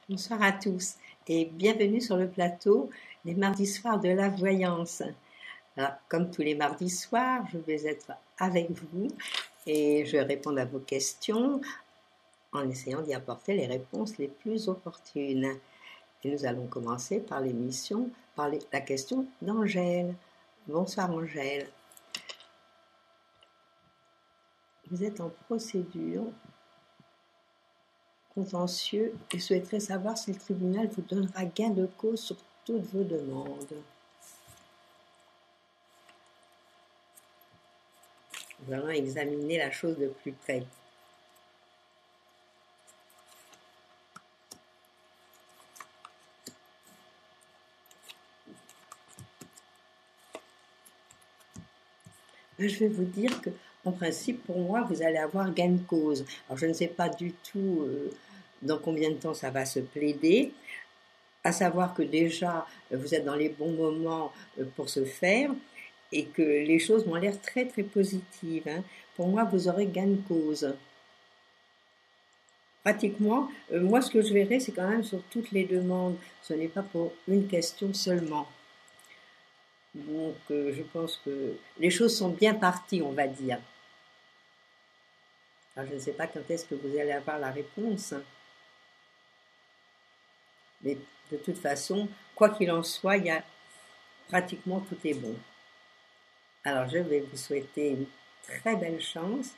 Bonsoir à tous et bienvenue sur le plateau des mardis soirs de la voyance. Alors, comme tous les mardis soirs, je vais être avec vous et je vais répondre à vos questions en essayant d'y apporter les réponses les plus opportunes. Et nous allons commencer par l'émission, par la question d'Angèle. Bonsoir Angèle. Vous êtes en procédure contentieux et souhaiterez savoir si le tribunal vous donnera gain de cause sur toutes vos demandes. Nous allons examiner la chose de plus près. Je vais vous dire que, en principe, pour moi, vous allez avoir gain de cause. Alors, je ne sais pas du tout dans combien de temps ça va se plaider, à savoir que déjà, vous êtes dans les bons moments pour ce faire et que les choses m'ont l'air très, très positives. Pour moi, vous aurez gain de cause. Pratiquement, moi, ce que je verrai, c'est quand même sur toutes les demandes. Ce n'est pas pour une question seulement. Donc, je pense que les choses sont bien parties, on va dire. Alors, je ne sais pas quand est-ce que vous allez avoir la réponse. Mais de toute façon, quoi qu'il en soit, il y a pratiquement tout est bon. Alors, je vais vous souhaiter une très belle chance,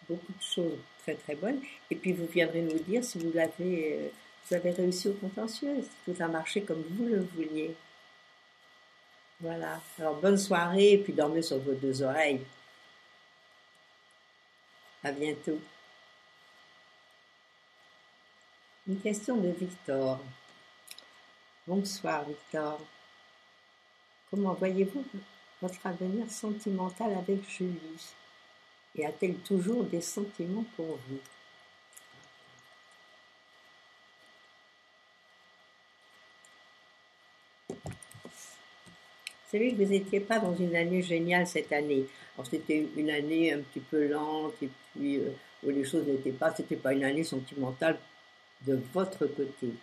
beaucoup de choses très très bonnes. Et puis, vous viendrez nous dire si vous avez réussi au contentieux, si tout a marché comme vous le vouliez. Voilà. Alors, bonne soirée et puis dormez sur vos deux oreilles. À bientôt. Une question de Victor. Bonsoir Victor. Comment voyez-vous votre avenir sentimental avec Julie? Et a-t-elle toujours des sentiments pour vous? C'est vrai que vous n'étiez pas dans une année géniale cette année. Alors c'était une année un petit peu lente et puis où les choses c'était pas une année sentimentale de votre côté.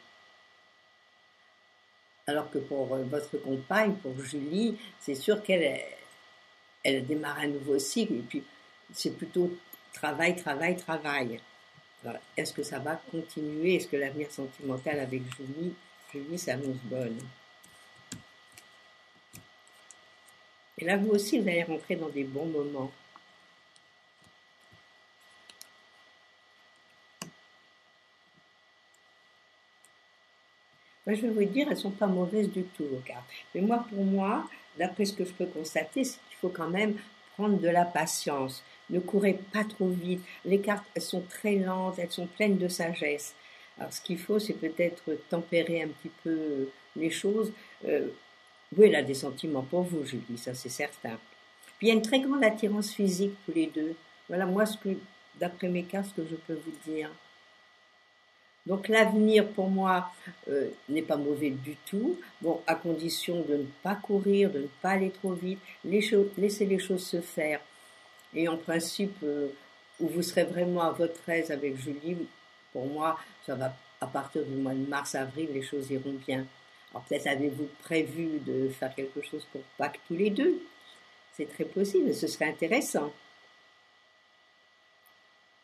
Alors que pour votre compagne, pour Julie, c'est sûr elle démarre un nouveau cycle et puis c'est plutôt travail, travail, travail. Alors, est-ce que ça va continuer? Est-ce que l'avenir sentimental avec Julie s'annonce bonne? Et là, vous aussi, vous allez rentrer dans des bons moments. Moi, je vais vous dire, elles ne sont pas mauvaises du tout, vos cartes. Mais moi, pour moi, d'après ce que je peux constater, c'est qu'il faut quand même prendre de la patience. Ne courez pas trop vite. Les cartes, elles sont très lentes, elles sont pleines de sagesse. Alors, ce qu'il faut, c'est peut-être tempérer un petit peu les choses. Oui, elle a des sentiments pour vous, Julie, ça c'est certain. Puis il y a une très grande attirance physique tous les deux. Voilà, moi, d'après mes cartes, ce que je peux vous dire. Donc l'avenir pour moi n'est pas mauvais du tout, bon, à condition de ne pas courir, de ne pas aller trop vite, laisser les choses se faire. Et en principe, où vous serez vraiment à votre aise avec Julie, pour moi, ça va à partir du mois de mars-avril, les choses iront bien. Alors peut-être avez-vous prévu de faire quelque chose pour Pâques tous les deux? C'est très possible, ce serait intéressant.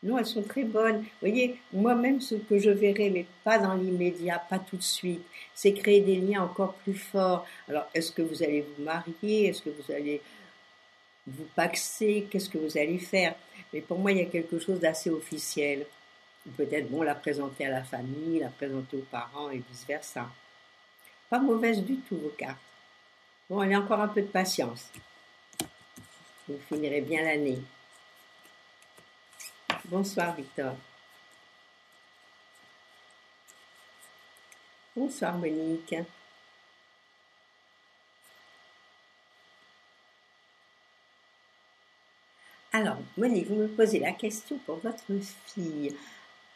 Non, elles sont très bonnes. Vous voyez, moi-même, ce que je verrai, mais pas dans l'immédiat, pas tout de suite, c'est créer des liens encore plus forts. Alors, est-ce que vous allez vous marier? Est-ce que vous allez vous paxer? Qu'est-ce que vous allez faire? Mais pour moi, il y a quelque chose d'assez officiel. Peut-être, bon, la présenter à la famille, la présenter aux parents et vice-versa. Pas mauvaise du tout, vos cartes. Bon, allez, encore un peu de patience. Vous finirez bien l'année. Bonsoir, Victor. Bonsoir, Monique. Alors, Monique, vous me posez la question pour votre fille,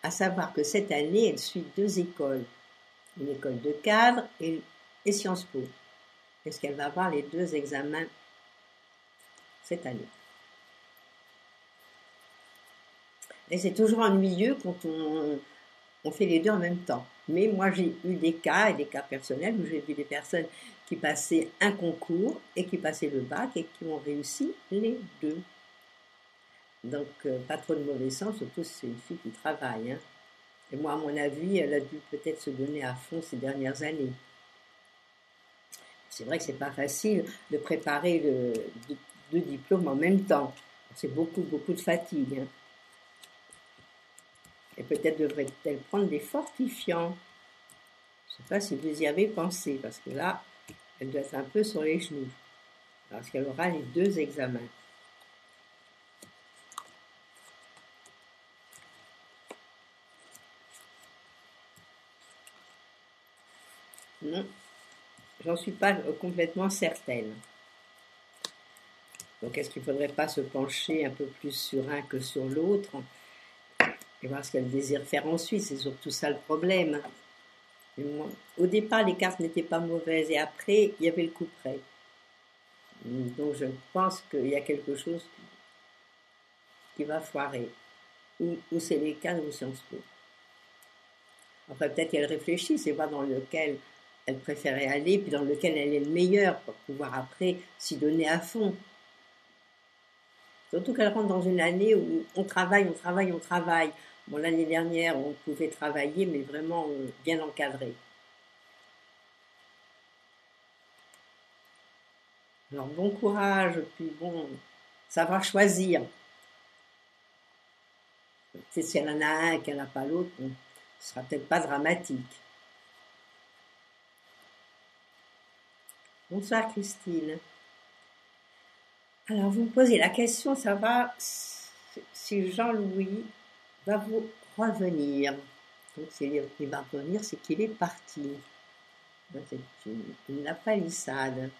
à savoir que cette année, elle suit deux écoles, une école de cadre et Sciences Po. Est-ce qu'elle va avoir les deux examens cette année? Et c'est toujours ennuyeux quand on fait les deux en même temps. Mais moi, j'ai eu des cas, et des cas personnels, où j'ai vu des personnes qui passaient un concours et qui passaient le bac et qui ont réussi les deux. Donc, pas trop de mauvais sens, surtout si c'est une fille qui travaille, hein. Et moi, à mon avis, elle a dû peut-être se donner à fond ces dernières années. C'est vrai que c'est pas facile de préparer deux diplômes en même temps. C'est beaucoup, beaucoup de fatigue, hein. Et peut-être devrait-elle prendre des fortifiants. Je ne sais pas si vous y avez pensé, parce que là, elle doit être un peu sur les genoux, parce qu'elle aura les deux examens. Non, j'en suis pas complètement certaine. Donc, est-ce qu'il ne faudrait pas se pencher un peu plus sur un que sur l'autre et voir ce qu'elle désire faire ensuite? C'est surtout ça le problème. Au départ, les cartes n'étaient pas mauvaises et après, il y avait le coup près. Donc, je pense qu'il y a quelque chose qui va foirer. Ou c'est les cadres ou Sciences Po. Enfin, peut-être qu'elle réfléchit, c'est pas dans lequel elle préférait aller, puis dans lequel elle est le meilleur pour pouvoir après s'y donner à fond. Surtout qu'elle rentre dans une année où on travaille, on travaille, on travaille. Bon, l'année dernière, on pouvait travailler, mais vraiment bien encadré. Alors, bon courage, puis bon, savoir choisir. Si elle en a un et qu'elle n'a pas l'autre, bon, ce sera peut-être pas dramatique. Bonsoir Christine. Alors, vous me posez la question, ça va si Jean-Louis va vous revenir. Donc, s'il va revenir, c'est qu'il est parti. C'est une palissade.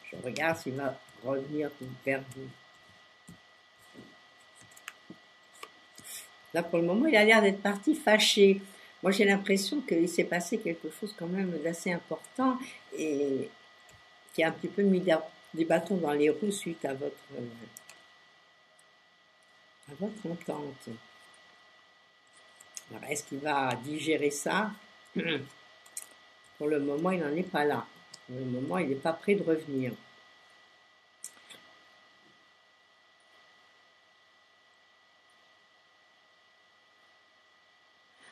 Je regarde s'il va revenir vers vous. Là, pour le moment, il a l'air d'être parti fâché. Moi, j'ai l'impression qu'il s'est passé quelque chose quand même d'assez important et qui a un petit peu mis des bâtons dans les roues suite à votre entente. Alors, est-ce qu'il va digérer ça? Pour le moment, il n'en est pas là. Pour le moment, il n'est pas prêt de revenir.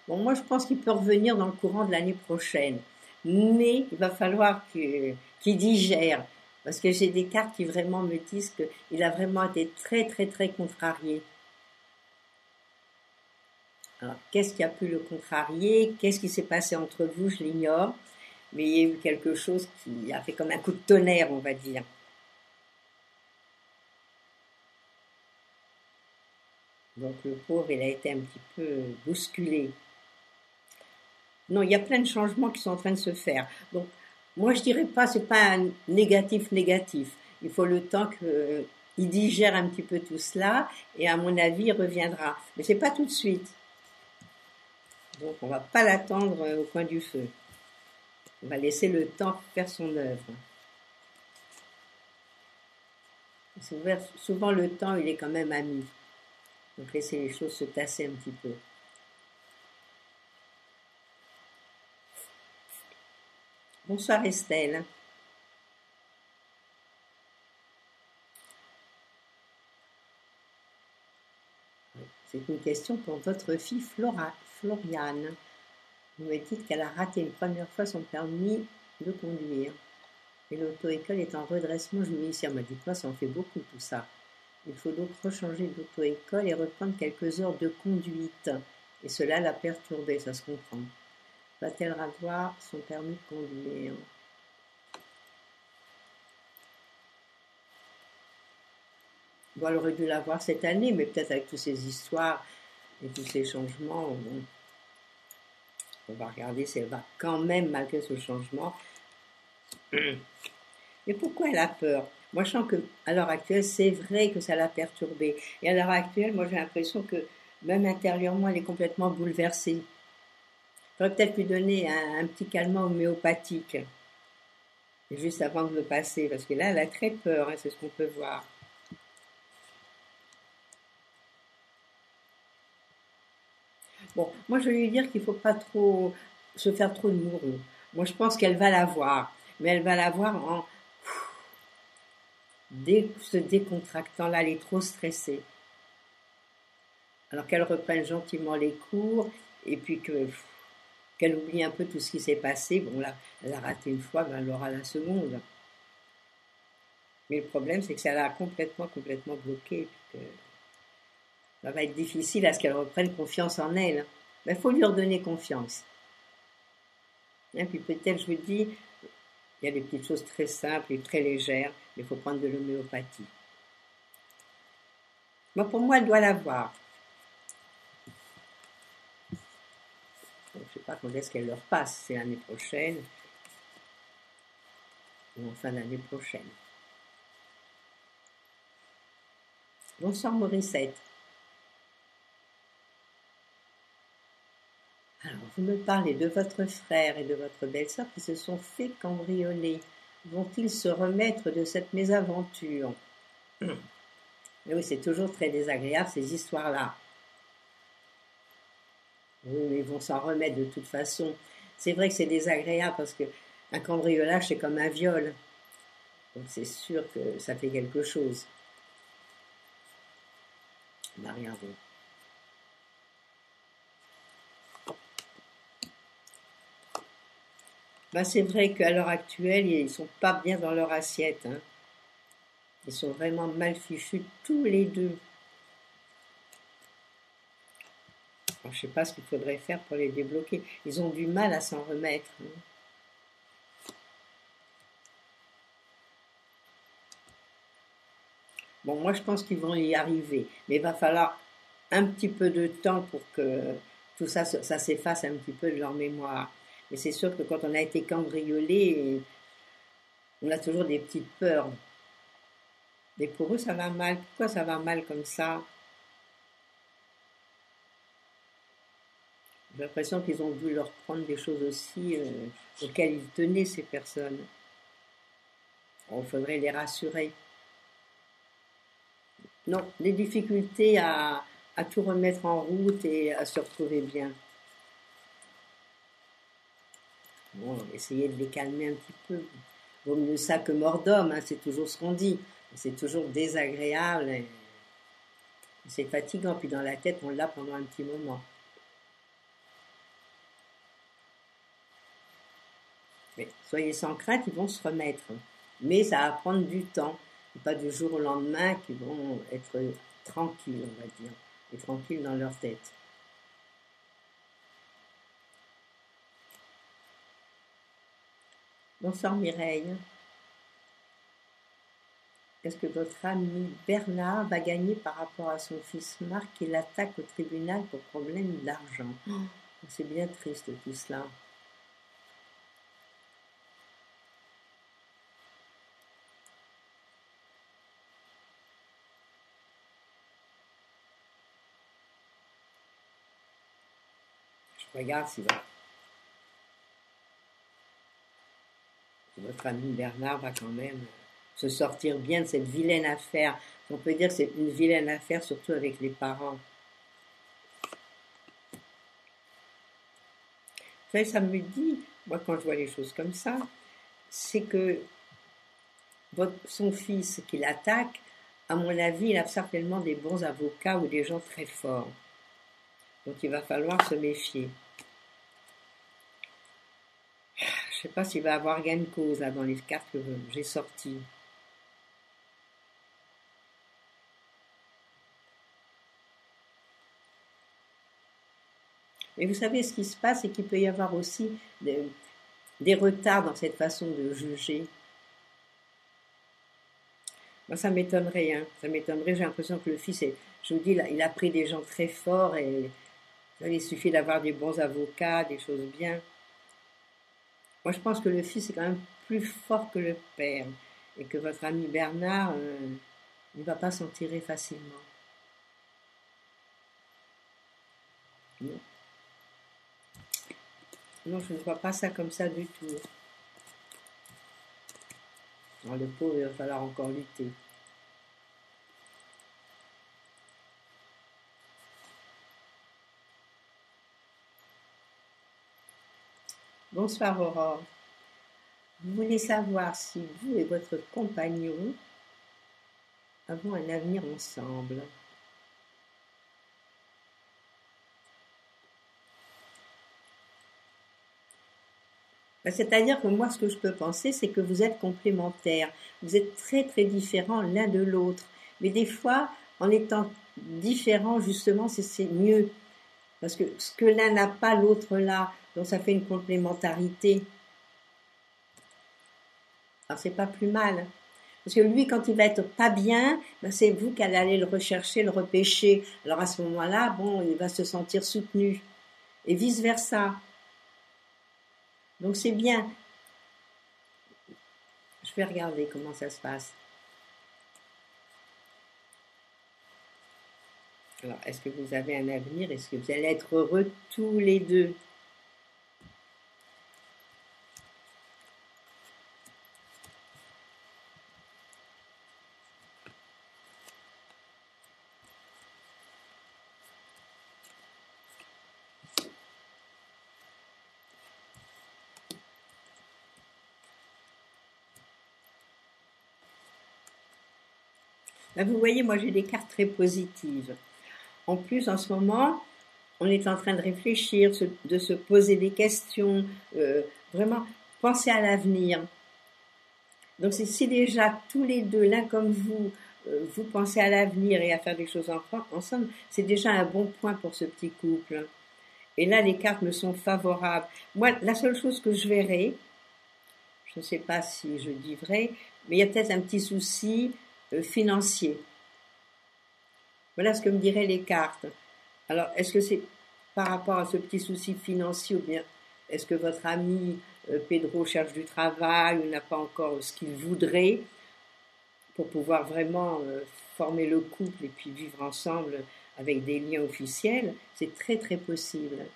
Bon, moi, je pense qu'il peut revenir dans le courant de l'année prochaine. Mais il va falloir qu'il digère. Parce que j'ai des cartes qui vraiment me disent qu'il a vraiment été très, très, très contrarié. Alors, qu'est-ce qui a pu le contrarier? Qu'est-ce qui s'est passé entre vous? Je l'ignore. Mais il y a eu quelque chose qui a fait comme un coup de tonnerre, on va dire. Donc, le pauvre, il a été un petit peu bousculé. Non, il y a plein de changements qui sont en train de se faire. Donc, moi, je dirais pas, c'est pas un négatif. Il faut le temps qu'il digère un petit peu tout cela, et à mon avis, il reviendra. Mais c'est pas tout de suite. Donc, on va pas l'attendre au coin du feu. On va laisser le temps faire son œuvre. Souvent, le temps, il est quand même ami. Donc, laisser les choses se tasser un petit peu. Bonsoir Estelle. C'est une question pour votre fille Floriane. Vous me dites qu'elle a raté une première fois son permis de conduire. Et l'auto-école est en redressement judiciaire. M'a dit moi, ça en fait beaucoup tout ça. Il faut donc rechanger d'auto-école et reprendre quelques heures de conduite. Et cela l'a perturbée, ça se comprend. Va-t-elle avoir son permis de conduire? Bon, elle aurait dû l'avoir cette année, mais peut-être avec toutes ces histoires et tous ces changements, bon, on va regarder si elle va quand même, malgré ce changement. Mais pourquoi elle a peur? Moi, je sens qu'à l'heure actuelle, c'est vrai que ça l'a perturbée. Et à l'heure actuelle, moi, j'ai l'impression que même intérieurement, elle est complètement bouleversée. Il faudrait peut-être lui donner un petit calmant homéopathique. juste avant de le passer, parce que là, elle a très peur, hein, c'est ce qu'on peut voir. Bon, moi, je vais lui dire qu'il ne faut pas trop se faire trop de mourons. Moi, je pense qu'elle va l'avoir, mais elle va l'avoir en se décontractant. Là, elle est trop stressée. Alors qu'elle reprenne gentiment les cours, et puis qu'elle oublie un peu tout ce qui s'est passé. Bon, là, elle a raté une fois, ben, elle aura la seconde. Mais le problème, c'est que ça l'a complètement bloquée. Puis que ça va être difficile à ce qu'elle reprenne confiance en elle. Mais il faut lui redonner confiance. Et puis peut-être, je vous dis, il y a des petites choses très simples et très légères, mais il faut prendre de l'homéopathie. Moi, pour moi, elle doit l'avoir. Je ne sais pas quand est-ce qu'elle leur passe, c'est l'année prochaine ou en fin d'année prochaine. Bonsoir Morissette. Alors, vous me parlez de votre frère et de votre belle-sœur qui se sont fait cambrioler. Vont-ils se remettre de cette mésaventure? Mais oui, c'est toujours très désagréable ces histoires-là. Oui, mais ils vont s'en remettre de toute façon. C'est vrai que c'est désagréable parce que un cambriolage, c'est comme un viol. Donc c'est sûr que ça fait quelque chose. On n'a rien vu. Ben, c'est vrai qu'à l'heure actuelle, ils sont pas bien dans leur assiette, hein. Ils sont vraiment mal fichus tous les deux. Alors, je sais pas ce qu'il faudrait faire pour les débloquer. Ils ont du mal à s'en remettre, hein. Bon, moi, je pense qu'ils vont y arriver. Mais il va falloir un petit peu de temps pour que tout ça, ça s'efface un petit peu de leur mémoire. Mais c'est sûr que quand on a été cambriolé, on a toujours des petites peurs. Mais pour eux, ça va mal. Pourquoi ça va mal comme ça? J'ai l'impression qu'ils ont dû leur prendre des choses aussi auxquelles ils tenaient, ces personnes. Il faudrait les rassurer. Non, des difficultés à tout remettre en route et à se retrouver bien. Bon, essayer de les calmer un petit peu. Vaut mieux ça que mort d'homme, hein, c'est toujours ce qu'on dit. C'est toujours désagréable, et c'est fatigant. Puis dans la tête, on l'a pendant un petit moment. Mais soyez sans crainte, ils vont se remettre. Mais ça va prendre du temps. Pas du jour au lendemain qu'ils vont être tranquilles, on va dire. Et tranquilles dans leur tête. Bonsoir Mireille. Est-ce que votre ami Bernard va gagner par rapport à son fils Marc qui l'attaque au tribunal pour problème d'argent? C'est bien triste tout cela. Je regarde si votre ami Bernard va quand même se sortir bien de cette vilaine affaire. On peut dire que c'est une vilaine affaire, surtout avec les parents. Vous savez, ça me dit, moi quand je vois les choses comme ça, c'est que son fils qui l'attaque, à mon avis, il a certainement des bons avocats ou des gens très forts. Donc il va falloir se méfier. Je ne sais pas s'il va avoir gain de cause là dans les cartes que j'ai sorties. Mais vous savez, ce qui se passe, c'est qu'il peut y avoir aussi des retards dans cette façon de juger. Moi, ça m'étonnerait, hein. Ça m'étonnerait. J'ai l'impression que le fils, je vous dis, il a pris des gens très forts et il suffit d'avoir des bons avocats, des choses bien. Moi, je pense que le fils est quand même plus fort que le père et que votre ami Bernard ne va pas s'en tirer facilement. Non. Non, je ne vois pas ça comme ça du tout. Alors, le pauvre, il va falloir encore lutter. Bonsoir Aurore. Vous voulez savoir si vous et votre compagnon avons un avenir ensemble. C'est-à-dire que moi, ce que je peux penser, c'est que vous êtes complémentaires. Vous êtes très, très différents l'un de l'autre. Mais des fois, en étant différents, justement, c'est mieux. Parce que ce que l'un n'a pas, l'autre l'a. Donc, ça fait une complémentarité. Alors, c'est pas plus mal. Parce que lui, quand il va être pas bien, ben c'est vous qui allez aller le rechercher, le repêcher. Alors, à ce moment-là, bon, il va se sentir soutenu. Et vice-versa. Donc, c'est bien. Je vais regarder comment ça se passe. Alors, est-ce que vous avez un avenir? Est-ce que vous allez être heureux tous les deux? Ben, vous voyez, moi j'ai des cartes très positives. En plus, en ce moment, on est en train de réfléchir, de se poser des questions, vraiment penser à l'avenir. Donc si déjà tous les deux, l'un comme vous pensez à l'avenir et à faire des choses ensemble, c'est déjà un bon point pour ce petit couple. Et là, les cartes me sont favorables. Moi, la seule chose que je verrai, je ne sais pas si je dis vrai, mais il y a peut-être un petit souci financier. Voilà ce que me diraient les cartes. Alors, est-ce que c'est par rapport à ce petit souci financier ou bien est-ce que votre ami Pedro cherche du travail ou n'a pas encore ce qu'il voudrait pour pouvoir vraiment former le couple et puis vivre ensemble avec des liens officiels? C'est très très possible.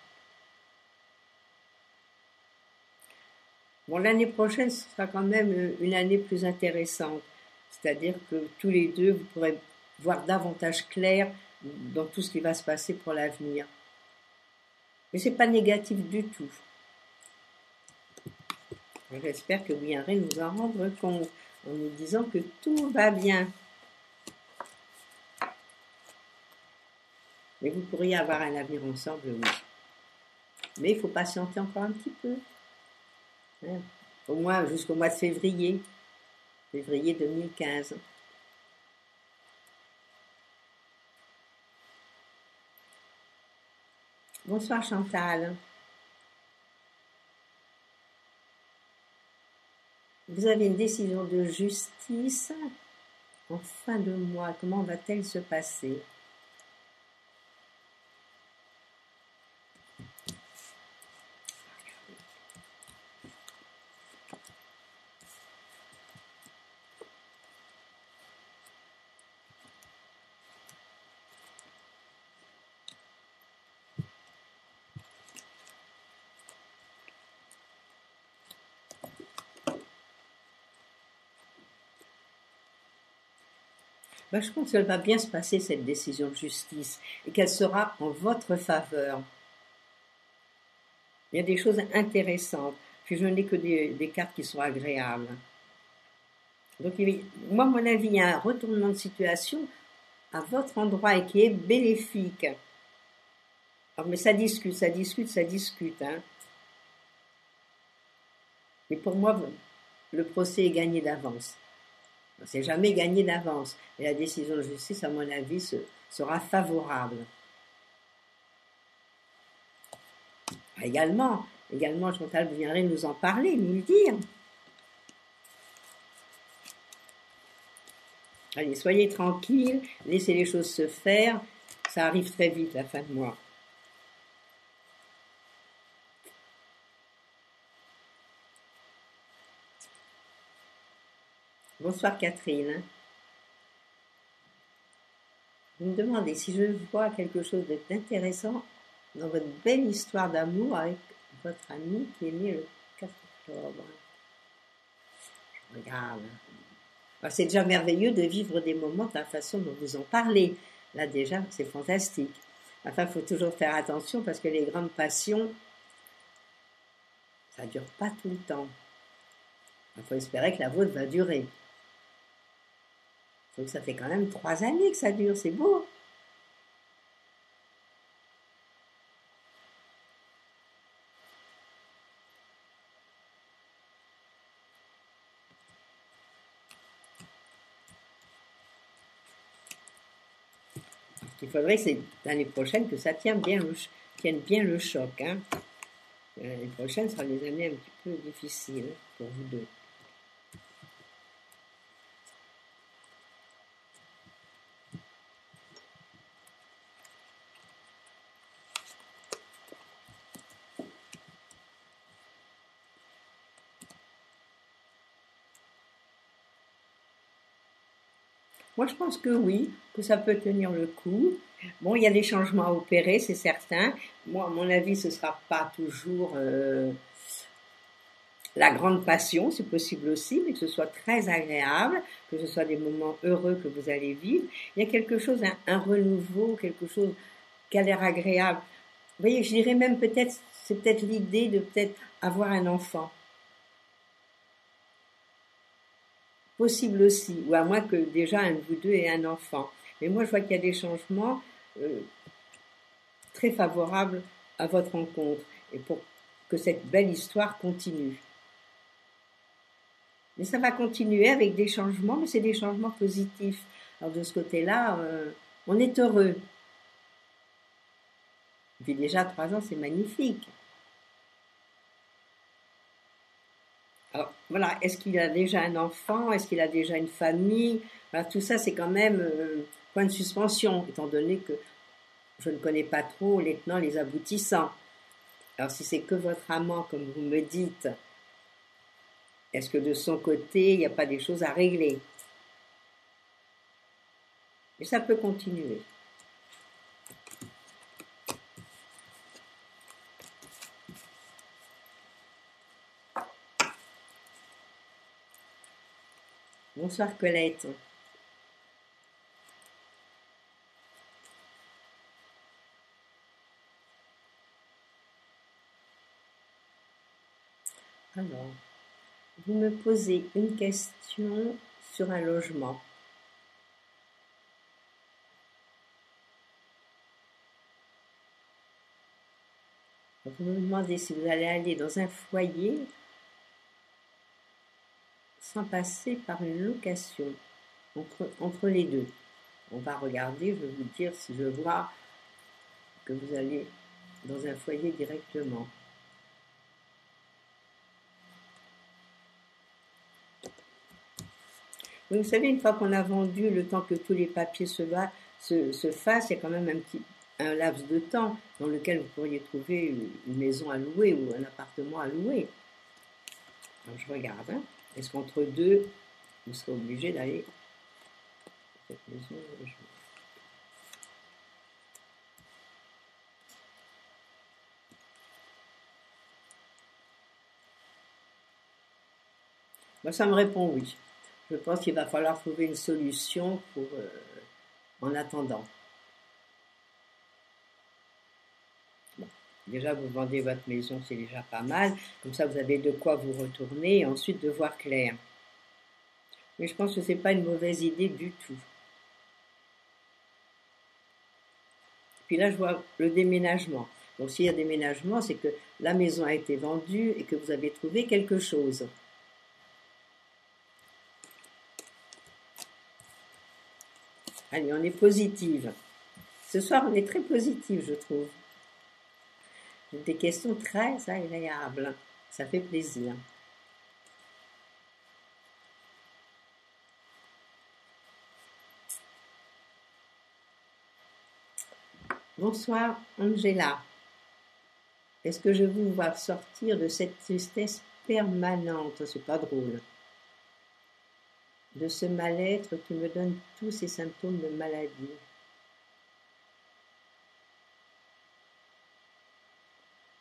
Bon, l'année prochaine, ce sera quand même une année plus intéressante. C'est-à-dire que tous les deux, vous pourrez voir davantage clair dans tout ce qui va se passer pour l'avenir. Mais c'est pas négatif du tout. J'espère que vous viendrez nous en rendre compte en nous disant que tout va bien. Mais vous pourriez avoir un avenir ensemble, oui. Mais il faut patienter encore un petit peu. Hein. Au moins jusqu'au mois de février. Février 2015. Bonsoir Chantal. Vous avez une décision de justice en fin de mois. Comment va-t-elle se passer? Ben, je pense qu'elle va bien se passer cette décision de justice et qu'elle sera en votre faveur. Il y a des choses intéressantes. Puis je n'ai que des cartes qui sont agréables. Donc, moi, à mon avis, il y a un retournement de situation à votre endroit et qui est bénéfique. Alors, mais ça discute, ça discute, ça discute. Hein. Mais pour moi, le procès est gagné d'avance. C'est jamais gagné d'avance. Et la décision de justice, à mon avis, sera favorable. Également, Chantal, vous viendrez nous en parler, nous le dire. Allez, soyez tranquilles, laissez les choses se faire. Ça arrive très vite, la fin de mois. Bonsoir Catherine. Vous me demandez si je vois quelque chose d'intéressant dans votre belle histoire d'amour avec votre ami qui est né le 4 octobre. Regarde. Alors, c'est déjà merveilleux de vivre des moments de la façon dont vous en parlez. Là, déjà, c'est fantastique. Enfin, il faut toujours faire attention parce que les grandes passions, ça ne dure pas tout le temps. Il faut espérer que la vôtre va durer. Donc, ça fait quand même 3 années que ça dure, c'est beau. Il faudrait que c'est l'année prochaine que ça tienne bien le choc. Hein. L'année prochaine sera des années un petit peu difficiles pour vous deux. Moi, je pense que oui, que ça peut tenir le coup. Bon, il y a des changements à opérer, c'est certain. Moi, à mon avis, ce ne sera pas toujours la grande passion, c'est possible aussi, mais que ce soit très agréable, que ce soit des moments heureux que vous allez vivre. Il y a quelque chose, un renouveau, quelque chose qui a l'air agréable. Vous voyez, je dirais même peut-être, c'est peut-être l'idée de peut-être avoir un enfant. Possible aussi, ou à moins que déjà un de vous deux ait un enfant. Mais moi, je vois qu'il y a des changements euh, très favorables à votre rencontre et pour que cette belle histoire continue. Mais ça va continuer avec des changements, mais c'est des changements positifs. Alors de ce côté-là, on est heureux. Et puis déjà 3 ans, c'est magnifique. Alors voilà, est-ce qu'il a déjà un enfant? Est-ce qu'il a déjà une famille? Voilà, tout ça, c'est quand même point de suspension, étant donné que je ne connais pas trop les tenants, les aboutissants. Alors si c'est que votre amant, comme vous me dites, est-ce que de son côté, il n'y a pas des choses à régler? Et ça peut continuer. Bonsoir Colette. Alors, vous me posez une question sur un logement. Vous me demandez si vous allez aller dans un foyer sans passer par une location entre les deux. On va regarder, je vais vous dire si je vois que vous allez dans un foyer directement. Oui, vous savez, une fois qu'on a vendu, le temps que tous les papiers se fassent, il y a quand même un laps de temps dans lequel vous pourriez trouver une maison à louer ou un appartement à louer. Alors je regarde, hein. Est-ce qu'entre deux, vous serez obligé d'aller dans cette maison de logement? Moi, ça me répond oui. Je pense qu'il va falloir trouver une solution en attendant. Bon, déjà, vous vendez votre maison, c'est déjà pas mal. Comme ça, vous avez de quoi vous retourner et ensuite de voir clair. Mais je pense que ce n'est pas une mauvaise idée du tout. Puis là, je vois le déménagement. Donc, s'il y a déménagement, c'est que la maison a été vendue et que vous avez trouvé quelque chose. Allez, on est positive. Ce soir, on est très positive, je trouve. Des questions très agréables. Ça fait plaisir. Bonsoir, Angela. Est-ce que je vous vois sortir de cette tristesse permanente? C'est pas drôle. De ce mal-être qui me donne tous ces symptômes de maladie.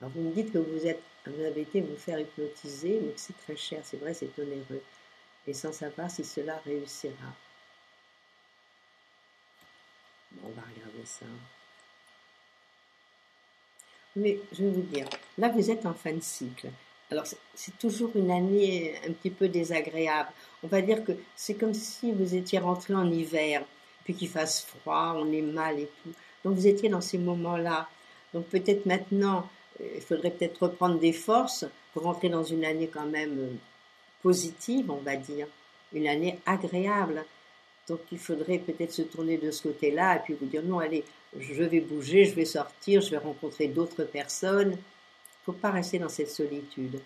Alors vous me dites que vous avez été vous faire hypnotiser, mais que c'est très cher, c'est vrai, c'est onéreux. et sans savoir si cela réussira. Bon, on va regarder ça. Mais je vais vous dire, là vous êtes en fin de cycle. Alors c'est toujours une année un petit peu désagréable. On va dire que c'est comme si vous étiez rentré en hiver, puis qu'il fasse froid, on est mal et tout. Donc vous étiez dans ces moments-là. Donc peut-être maintenant, il faudrait peut-être reprendre des forces pour rentrer dans une année quand même positive, on va dire. Une année agréable. Donc il faudrait peut-être se tourner de ce côté-là et puis vous dire non, allez, je vais bouger, je vais sortir, je vais rencontrer d'autres personnes. Il ne faut pas rester dans cette solitude.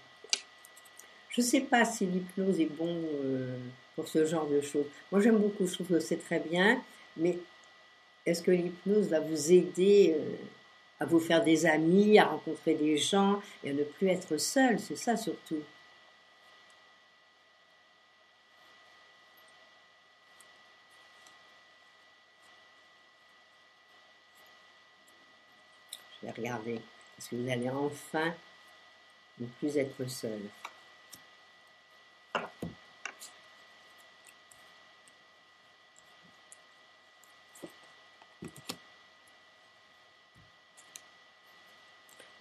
Je ne sais pas si l'hypnose est bon pour ce genre de choses. Moi j'aime beaucoup, je trouve que c'est très bien, mais est-ce que l'hypnose va vous aider à vous faire des amis, à rencontrer des gens et à ne plus être seul? C'est ça surtout. Je vais regarder. Est-ce que vous allez enfin ne plus être seul?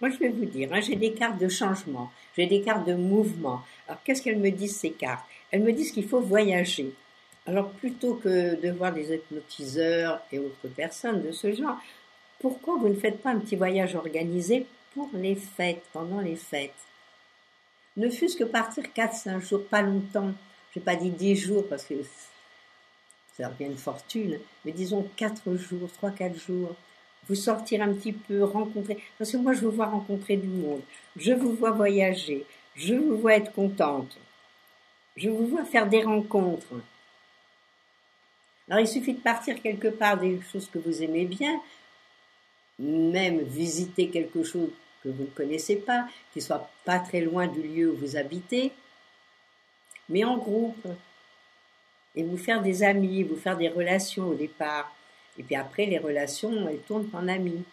Moi, je vais vous dire, hein, j'ai des cartes de changement, j'ai des cartes de mouvement. Alors, qu'est-ce qu'elles me disent, ces cartes? Elles me disent qu'il faut voyager. Alors, plutôt que de voir des hypnotiseurs et autres personnes de ce genre, pourquoi vous ne faites pas un petit voyage organisé pour les fêtes, pendant les fêtes? Ne fût-ce que partir 4-5 jours, pas longtemps. Je n'ai pas dit 10 jours parce que ça revient une fortune, mais disons 4 jours, 3-4 jours. Vous sortir un petit peu, rencontrer. Parce que moi, je vous vois rencontrer du monde. Je vous vois voyager. Je vous vois être contente. Je vous vois faire des rencontres. Alors, il suffit de partir quelque part des choses que vous aimez bien, même visiter quelque chose que vous ne connaissez pas, qui soit pas très loin du lieu où vous habitez, mais en groupe. Et vous faire des amis, vous faire des relations au départ. Et puis après, les relations, elles tournent en amis.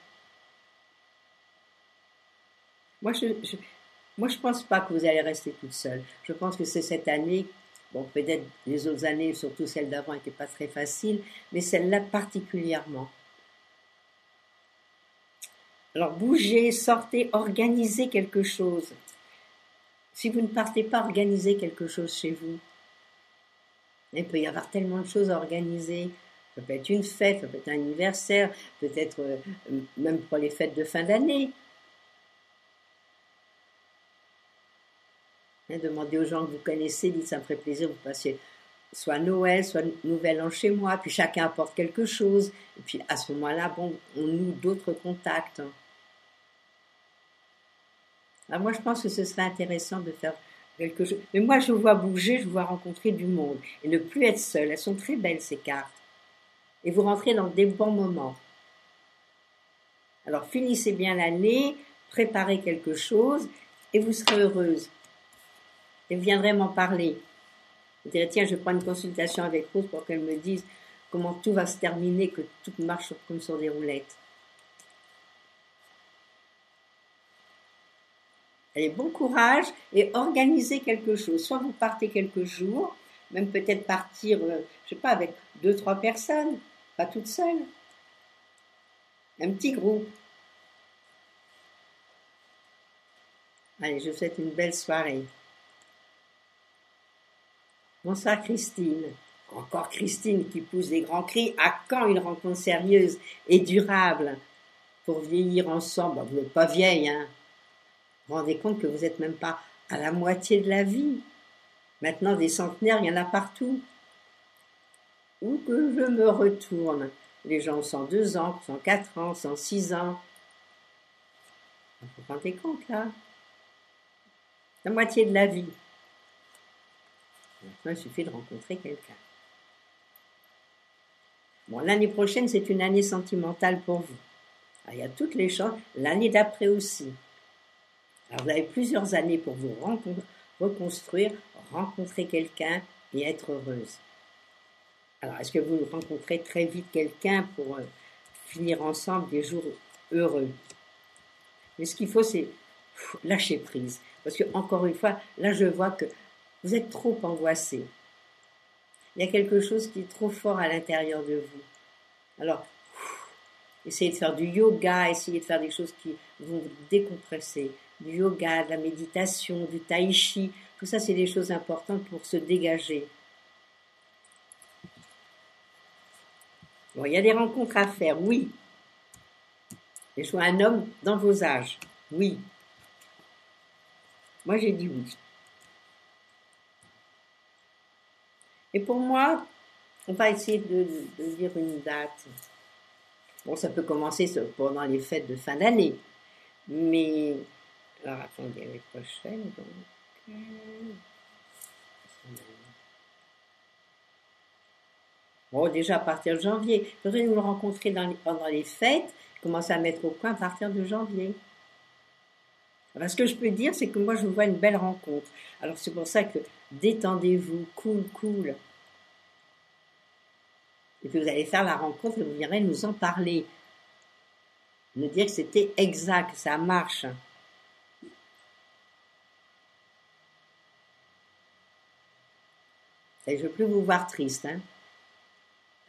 Moi, je pense pas que vous allez rester toute seule. Je pense que c'est cette année, bon, peut-être les autres années, surtout celle d'avant, n'étaient pas très faciles, mais celle-là particulièrement. Alors, bougez, sortez, organisez quelque chose. Si vous ne partez pas organiser quelque chose chez vous, il peut y avoir tellement de choses à organiser. Ça peut être une fête, ça peut être un anniversaire, peut-être même pour les fêtes de fin d'année. Demandez aux gens que vous connaissez, dites ça me ferait plaisir, vous passiez soit Noël, soit Nouvel An chez moi, puis chacun apporte quelque chose. Et puis à ce moment-là, bon, on noue d'autres contacts. Alors moi, je pense que ce serait intéressant de faire quelque chose. Mais moi, je vois bouger, je vois rencontrer du monde. Et ne plus être seule. Elles sont très belles, ces cartes. Et vous rentrez dans des bons moments. Alors finissez bien l'année, préparez quelque chose, et vous serez heureuse. Et vous viendrez m'en parler. Vous direz, tiens, je prends une consultation avec Rose pour qu'elle me dise comment tout va se terminer, que tout marche comme sur des roulettes. Allez, bon courage et organisez quelque chose. Soit vous partez quelques jours, même peut-être partir, je sais pas, avec 2-3 personnes, pas toute seule. Un petit groupe. Allez, je vous souhaite une belle soirée. Bonsoir Christine. Encore Christine qui pousse des grands cris. À quand une rencontre sérieuse et durable pour vieillir ensemble? Vous n'êtes pas vieille, hein? Vous vous rendez compte que vous n'êtes même pas à la moitié de la vie. Maintenant, des centenaires, il y en a partout. Où que je me retourne, les gens ont 102 ans, 104 ans, 106 ans. Vous vous rendez compte, là? La moitié de la vie. Maintenant, il suffit de rencontrer quelqu'un. Bon, l'année prochaine, c'est une année sentimentale pour vous. Alors, il y a toutes les chances. L'année d'après aussi. Alors, vous avez plusieurs années pour vous reconstruire, rencontrer quelqu'un et être heureuse. Alors, est-ce que vous rencontrez très vite quelqu'un pour finir ensemble des jours heureux? Mais ce qu'il faut, c'est lâcher prise. Parce que, encore une fois, là, je vois que vous êtes trop angoissé. Il y a quelque chose qui est trop fort à l'intérieur de vous. Alors, essayez de faire du yoga, essayez de faire des choses qui vont vous décompresser. Du yoga, de la méditation, du tai chi. Tout ça, c'est des choses importantes pour se dégager. Bon, il y a des rencontres à faire, oui. Et je vois un homme dans vos âges, oui. Moi, j'ai dit oui. Et pour moi, on va essayer de dire une date. Bon, ça peut commencer pendant les fêtes de fin d'année. Mais, alors attendez, l'année prochaine, donc. Bon, déjà à partir de janvier. Il faudrait nous le rencontrer pendant les fêtes, commencer à mettre au point à partir de janvier. Alors, ce que je peux dire, c'est que moi, je vois une belle rencontre. Alors, c'est pour ça que détendez-vous, cool. Et puis, vous allez faire la rencontre et vous viendrez nous en parler. Nous dire que c'était exact, que ça marche. Et je ne veux plus vous voir triste. Hein.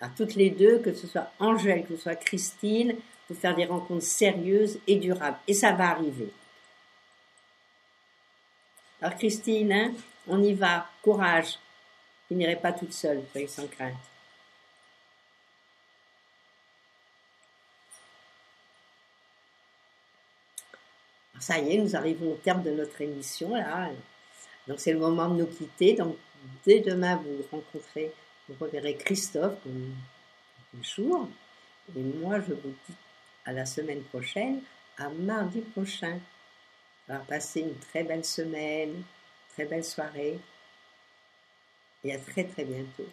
Alors, toutes les deux, que ce soit Angèle, que ce soit Christine, il faut faire des rencontres sérieuses et durables. Et ça va arriver. Alors Christine, hein, on y va, courage. Vous n'irez pas toute seule, soyez sans crainte. Alors, ça y est, nous arrivons au terme de notre émission là. Donc c'est le moment de nous quitter. Donc dès demain, vous reverrez Christophe comme toujours. Et moi, je vous dis à la semaine prochaine, à mardi prochain. Alors passez une très belle semaine, très belle soirée et à très très bientôt.